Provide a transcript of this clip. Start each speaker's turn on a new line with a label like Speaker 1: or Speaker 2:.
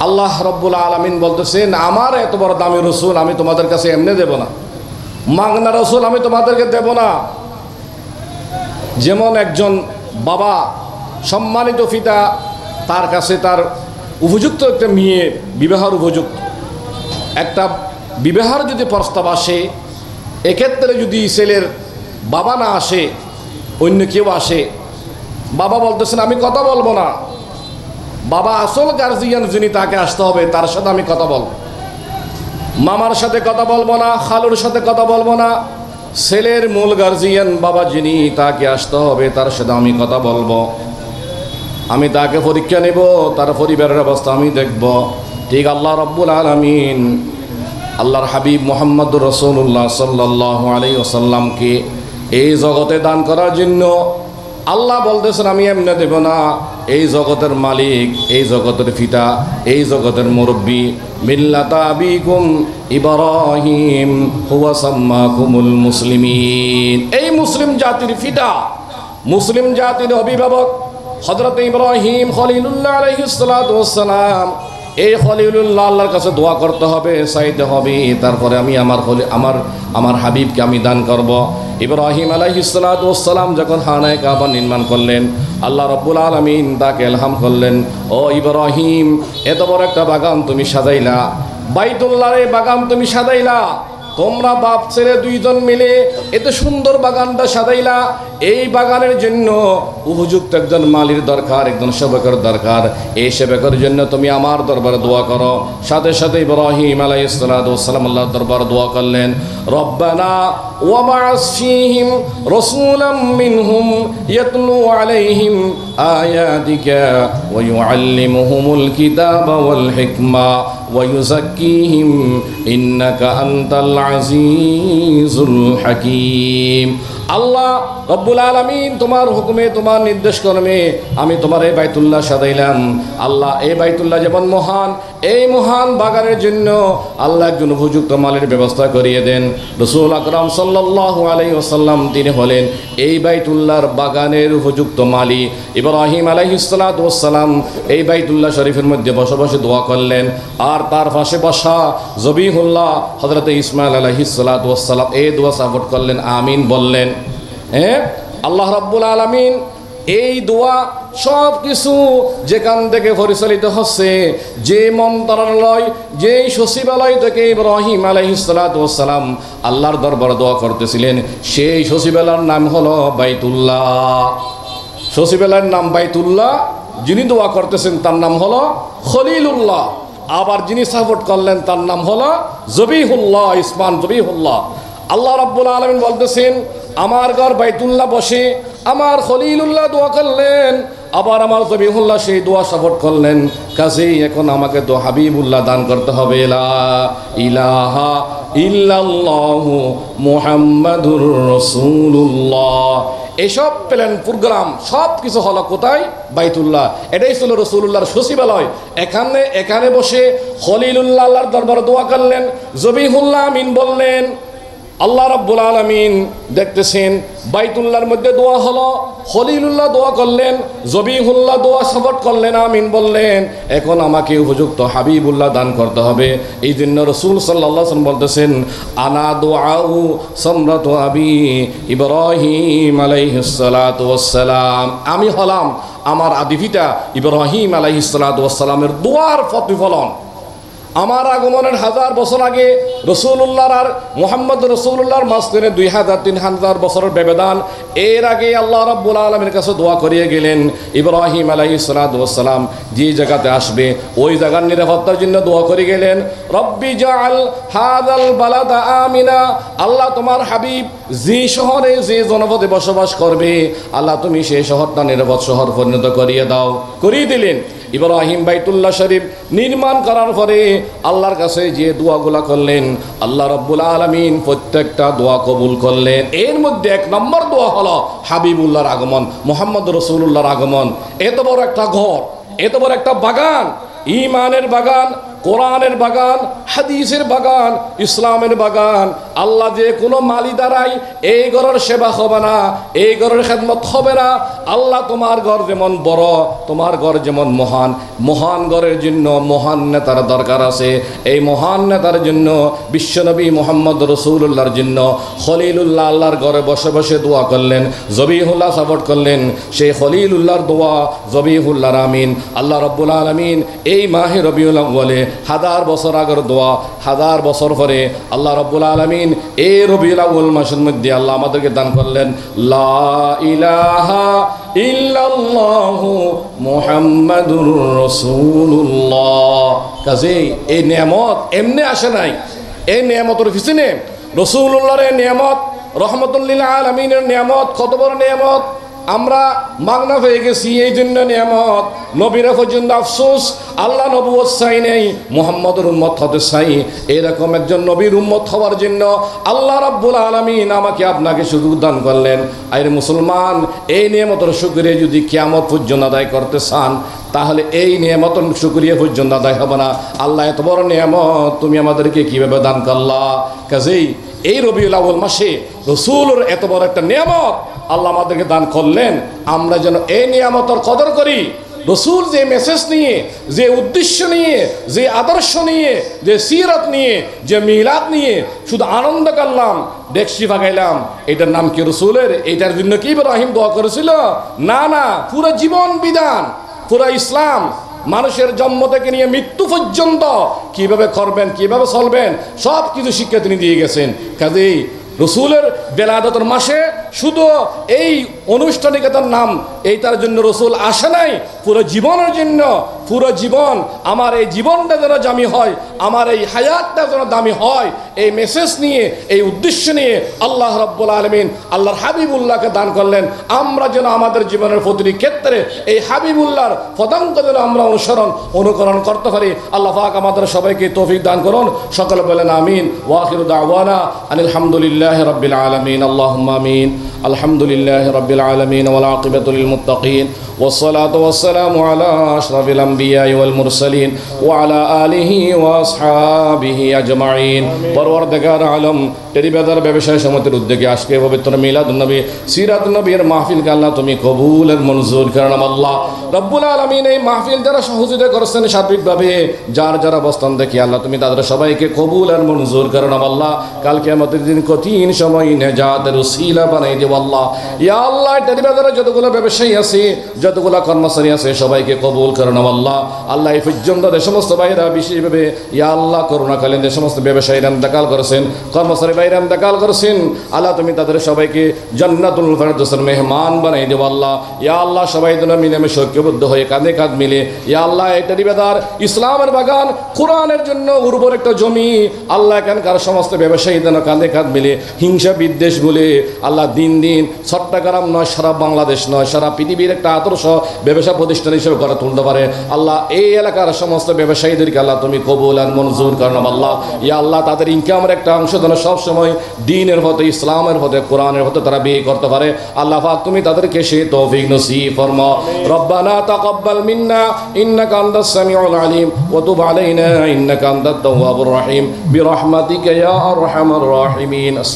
Speaker 1: আল্লাহ রব্বুল আলামিন বলতেছেন, আমার এত বড় দামি রসুল আমি তোমাদের কাছে এমনি দেব না, মাগনা রসুল আমি তোমাদেরকে দেব না। যেমন একজন বাবা, সম্মানিত পিতা, তার কাছে তার উপযুক্ত একটা মেয়ে, বিবাহের উপযুক্ত একটা বিবাহের যদি প্রস্তাব আসে, এক্ষেত্রে যদি ছেলের বাবা না আসে, অন্য কেউ আসে, বাবা বলতেছেন আমি কথা বলবো না। বাবা আসল গার্জিয়ান যিনি, তাকে আসতে হবে, তার সাথে আমি কথা বলবো। মামার সাথে কথা বলবো না, খালুর সাথে কথা বলবো না। ছেলের মূল গার্জিয়ান বাবা যিনি, তাকে আসতে হবে, তার সাথে আমি কথা বলবো। আমি তাকে পরীক্ষা নেব, তার পরিবারের অবস্থা আমি দেখব। ঠিক আল্লাহ রব্বুল আলামিন আল্লাহর হাবিব মুহাম্মদুর রাসূলুল্লাহ সাল্লাল্লাহু আলাইহি ওয়াসাল্লামকে এই জগতে দান করার জন্য আল্লাহ বলতেছেন আমি এমনি দেব না। এই জগতের মালিক, এই জগতের পিতা, এই জগতের মুরব্বী, মিল্লাতা আবিকুম ইব্রাহিম হুয়া সাম্মাকুমুল মুসলিমিন। এই মুসলিম জাতির পিতা, মুসলিম জাতির অভিভাবক হযরত ইব্রাহিম খলিলুল্লাহ আলাইহিস সালাতু ওয়াস সালাম। এই খলিলুল্লাহ আল্লাহর কাছে দোয়া করতে হবে, চাইতে হবে, তারপরে আমি আমার হাবিবকে আমি দান করব। ইব্রাহিম আলাইহিস সালাতু ওয়াস সালাম যখন খানায়ে কাবা নির্মাণ করলেন, আল্লাহ রাব্বুল আলামিন তাকে ইলহাম করলেন, ও ইব্রাহিম, এত বড় একটা বাগান তুমি সাজাইলা, বাইতুল্লাহর এই বাগান তুমি সাজাইলা, তোমরা বাপ ছেলে দুইজন মিলে এত সুন্দর বাগানটা সাজাইলা। এই বাগানের জন্য উপযুক্ত একজন মালির দরকার, একজন সেবকের দরকার। এই সেবকের জন্য তুমি আমার দরবারে দোয়া করো। সাথে সাথে ইব্রাহিম আলাইহিস সালাতু ওয়াস সালাম আল্লাহর দরবারে দোয়া করলেন, রব্বানা ওয়া বা'আস ফীহিম রাসূলাম মিনহুম ইয়াতলু আলাইহিম আয়াতিকা ওয়া ইউআল্লিমুহুমুল কিতাবা ওয়াল হিকমা ওয়া ইউযাক্কিহিম ইন্নাকা আনতাল আজিজুল হাকীম। আল্লাহ রব্বুল আলামিন তোমার হুকুমে, তোমার নির্দেশ ক্রমে আমি তোমার এই বাইতুল্লাহ সাজাইলাম। আল্লাহ, এই বাইতুল্লাহ যেমন মহান, এই মহান বাগানের জন্য আল্লাহ একজন উপযুক্ত মালের ব্যবস্থা করিয়ে দেন। রাসূল আকরাম সাল্লাল্লাহু আলাইহি ওয়াসাল্লাম তিনি হলেন এই বাইতুল্লাহর বাগানের উপযুক্ত মালি। ইব্রাহিম আলাইহিস সালাতু ওয়াস সালাম এই বাইতুল্লাহ শরীফের মধ্যে বসে বসে দোয়া করলেন, আর তার পাশে বসা জবিহুল্লাহ হযরত ইসমাঈল আলাইহিস সালাতু ওয়াস সালাম এই দোয়া সাপোর্ট করলেন, আমিন বললেন। আল্লাহ রাব্বুল আলামিন এই দোয়া সব কিছু যেখান থেকে পরিচালিত হচ্ছে, যে মন্ত্রণালয়, যে সচিবালয় থেকে ইব্রাহিম আলাইহিস সালাতু ওয়াস সালাম আল্লাহর দরবারে দোয়া করতেছিলেন, সেই সচিবালয়ের নাম হলো বাইতুল্লাহ। সচিবালয়ের নাম বাইতুল্লাহ, যিনি দোয়া করতেছেন তার নাম হলো খলিলুল্লাহ। আবার যিনি সাপোর্ট করলেন তার নাম হলো জবিহুল্লাহ, ইসমান জবিহুল্লাহ। আল্লাহ রাব্বুল আলামিন বলতেছেন, আমার ঘর বাইতুল্লাহ বসে আমার খলিলুল্লাহ দোয়া করলেন, আবার আমার জবিহুল্লাহ সেই দোয়া সাপোর্ট করলেন। কাজেই এখন আমাকে তো হাবিবুল্লাহ দান করতে হবে। লা ইলাহা ইল্লাল্লাহু মুহাম্মাদুর রাসূলুল্লাহ। এসব প্ল্যান প্রোগ্রাম সব কিছু হলো কোথায়? বাইতুল্লাহ। এটাই ছিল রাসূলুল্লাহর সচিবালয়। এখানে বসে খলিলুল্লাহ আল্লাহর দরবারে দোয়া করলেন, জবিহুল্লাহ আমিন বললেন। আল্লাহ রাব্বুল আলামিন দেখতেছেন বাইতুল্লাহর মধ্যে দোয়া হলো, খলিলুল্লাহ দোয়া করলেন, জবিহুল্লাহ দোয়া সাপোর্ট করলেন, আমিন বললেন। এখন আমাকে উপযুক্ত হাবিবুল্লাহ দান করতে হবে। এই জন্য রাসূল সাল্লাল্লাহু আলাইহি ওয়াসাল্লাম বলতেছেন, আনা দুআউ সামরাতু আবি ইব্রাহিম আলাইহিস সালাতু ওয়াস সালাম। আমি হলাম আমার আদি পিতা ইব্রাহিম আলাইহিস সালাতু ওয়াস সালামের দোয়ার প্রতিফলন। আমার আগমনের 1000 বছর আগে রসুল্লাহর আর মুহাম্মদ রসুল্লাহর মাঝখানে 2000-3000 বছরের ব্যবধান। এর আগে আল্লাহ রাব্বুল আলামিনের কাছে দোয়া করিয়ে গেলেন, ইব্রাহিম আলাইহিস সালাতু ওয়াস সালাম যে জায়গাতে আসবে ওই জায়গার নিরাপত্তার জন্য দোয়া করে গেলেন, রব্বি জাআল হাযাল বালাদা আমিনা। আল্লাহ, তোমার হাবিব যে শহরে, যে জনপদে বসবাস করবে, আল্লাহ তুমি সেই শহরটা নিরাপদ শহর পরিণত করিয়ে দাও। করিয়ে দিলেন। ইব্রাহিম বাইতুল্লাহ শরীফ নির্মাণ করার পরে আল্লাহর কাছে যে দোয়াগুলা করলেন, আল্লাহ রাব্বুল আলামিন প্রত্যেকটা দোয়া কবুল করলেন। এর মধ্যে 1 নম্বর দোয়া হলো হাবিবুল্লাহর আগমন, মুহাম্মদ রাসূলুল্লাহর আগমন। এত বড় একটা ঘর, এত বড় একটা বাগান, ঈমানের বাগান, কোরআনের বাগান, হাদিসের বাগান, ইসলামের বাগান। আল্লাহ যে কোনো মালি দ্বারাই এই ঘরের সেবা হবে না, এই ঘরের খেদমত হবে না। আল্লাহ তোমার ঘর যেমন বড়, তোমার ঘর যেমন মহান, মহান ঘরের জন্য মহান নেতার দরকার আছে। এই মহান নেতার জন্য বিশ্বনবী মুহাম্মদ রাসূলুল্লাহর জন্য খলিলুল্লাহ আল্লাহর ঘরে বসে বসে দোয়া করলেন, জবিহুল্লাহ সাপোর্ট করলেন। সেই খলিলুল্লাহর দোয়া, জবিহুল্লাহর আমিন। আল্লাহ রাব্বুল আলামিন এই মাহে রবিউল আউয়ালে হাজার বছর আগের দোয়া, হাজার বছর পরে আল্লাহ রাব্বুল আলামিন এই রবিউল আউয়াল মাসের মধ্যে আল্লাহ আমাদেরকে দান করলেন লা ইলাহা ইল্লাল্লাহু মুহাম্মাদুর রাসূলুল্লাহ। কাজেই এই নিয়ামত এমনি আসে নাই, এই নিয়ামতের পিছনে রাসূলুল্লাহর এই নিয়ামত, রহমতুল লিল আলামিনের নিয়ামত, কত বড় নিয়ামত। আমরা মাগনা হয়ে গেছি এই জন্য নিয়ামত। নবীরা পর্যন্ত আফসোস, আল্লাহ নবুয়ত চাই নেই, মুহাম্মদের উম্মত হতে চাই। এরকম একজন নবীর উম্মত হওয়ার জন্য আল্লাহ রাব্বুল আলামিন আমাকে আপনাকে সুযোগ দান করলেন। আরে মুসলমান, এই নিয়ামতের শুকরিয়া যদি কিয়ামত পর্যন্ত আদায় করতে চান, তাহলে এই নিয়ামতের শুকরিয়া পর্যন্ত আদায় হবে না। আল্লাহ এত বড় নিয়ামত তুমি আমাদেরকে কিভাবে দান করলা। কাজেই এই রবিউল আউয়াল মাসে রাসূলের এত বড় একটা নিয়ামত আল্লাহ আমাদেরকে দান করলেন, আমরা যেন এই নিয়ামতের কদর করি। রাসূল যে মেসেজ নিয়ে, যে উদ্দেশ্য নিয়ে, যে আদর্শ নিয়ে, যে সিরাত নিয়ে, যে মিলাদ নিয়ে শুধু আনন্দ করলাম, ডেকসি ভাগাইলাম, এটার নাম কি রাসূলের? এটার জন্য কি ইব্রাহিম দোয়া করেছিল? না না, পুরো জীবন বিধান, পুরো ইসলাম, মানুষের জন্ম থেকে নিয়ে মৃত্যু পর্যন্ত কিভাবে করবেন, কিভাবে চলবেন, সব কিছু শিক্ষা তিনি দিয়ে গেছেন। কাজেই রসুলের বেলাদতের মাসে শুধু এই অনুষ্ঠানিকতার নাম এইটার জন্য রসুল আসে নাই, পুরো জীবনের জন্য। পুরো জীবন, আমার এই জীবনটা যেন দামি হয়, আমার এই হায়াতটা যেন দামি হয়, এই মেসেজ নিয়ে, এই উদ্দেশ্য নিয়ে আল্লাহ রাব্বুল আলামিন আল্লাহর হাবিবুল্লাহকে দান করলেন। আমরা যেন আমাদের জীবনের প্রতিটি ক্ষেত্রে এই হাবিবুল্লাহর পদাঙ্ক যেন আমরা অনুকরণ করতে পারি। আল্লাহ পাক আমাদের সবাইকে তৌফিক দান করুন। সকলে বলেন আমিন। ওয়া আখিরু দাওয়ানা আনিল হামদুলিল্লাহি রাব্বিল আলামিন। আল্লাহুম্মা আমিন। আলহামদুলিল্লাহি রাব্বিল আলামিন ওয়াল আকিবাতু লিল মুত্তাকিন والصلاة والسلام على أشرف الأنبياء والمرسلين وعلى آله وأصحابه أجمعين। পরওয়ারদিগার আলম টেরিবাজার ব্যবসায় সমিতির উদ্যোগে আজকে পবিত্র মিলাদুন নবী, সিরাতুন নবীর মাহফিলকে আল্লাহ তুমি কবুল আর মঞ্জুর করেন। আল্লাহ রব্বুল আলামিন এই মাহফিল যারা সহযোগিতা করেছেন সার্বিকভাবে, যার যারা অবস্থান দেখি আল্লাহ তুমি তাদের সবাইকে কবুল আর মঞ্জুর করেন। আল্লাহ কালকে আমাদের দিন কঠিন সময় নেজাতের উসিলা বানাই দেব। আল্লাহ ইয়া আল্লাহ টেরিবাজারে যতগুলো ব্যবসায়ী আছে, যতগুলা কর্মচারী আছে সবাইকে কবুল করেন। আল্লাহ আল্লাহ এই পর্যন্ত যে সমস্ত ভাইরা বিশেষভাবে ইয়া আল্লাহ করোনাকালীন যে সমস্ত ব্যবসায়ীরা ইন্তেকাল করেছেন, কর্মচারী ভাইরা ইন্তেকাল করেছেন, আল্লাহ তুমি তাদের সবাইকে জান্নাতুল ফেরদৌসের মেহমান বানাই দেব। আল্লাহ ইয়া আল্লাহ সবাই যেন মিলেমিশে ঐক্যবদ্ধ হয়ে কাঁধে কাঁধ মিলে ইয়া আল্লাহ এই টেরিবাজার ইসলামের বাগান, কোরআনের জন্য উর্বর একটা জমি, আল্লাহ এখানকার সমস্ত ব্যবসায়ী যেন কাঁধে কাঁধ মিলে হিংসা বিদ্বেষ বলে আল্লাহ দিন দিন চট্টগ্রাম নয়, সারা বাংলাদেশ নয়, সারা পৃথিবীর একটা আদর্শ ব্যবসা প্রতিষ্ঠান হিসেবে গড়ে তুলতে পারে। আল্লাহ এই এলাকার সমস্ত ব্যবসায়ীদেরকে আল্লাহ তুমি কবুল আর মঞ্জুর করেন। আল্লাহ ইয়া আল্লাহ তাদের ইনকামের একটা অংশ যেন সবসময় দিনের পথে, ইসলামের পথে, কোরআনের পথে তারা বিয়ে করতে পারে। আল্লাহ পাক তুমি তাদেরকে সেই তৌফিক নসিব ফরমাও। রব্বানা তাকাব্বাল মিন্না ইন্নাকা আনতাস সামিউল আলিম ওয়া তুব আলাইনা ইন্নাকা আনতাত তাওয়াবুর রহিম বিরহমাতিকা ইয়া আরহামার রাহিমিন।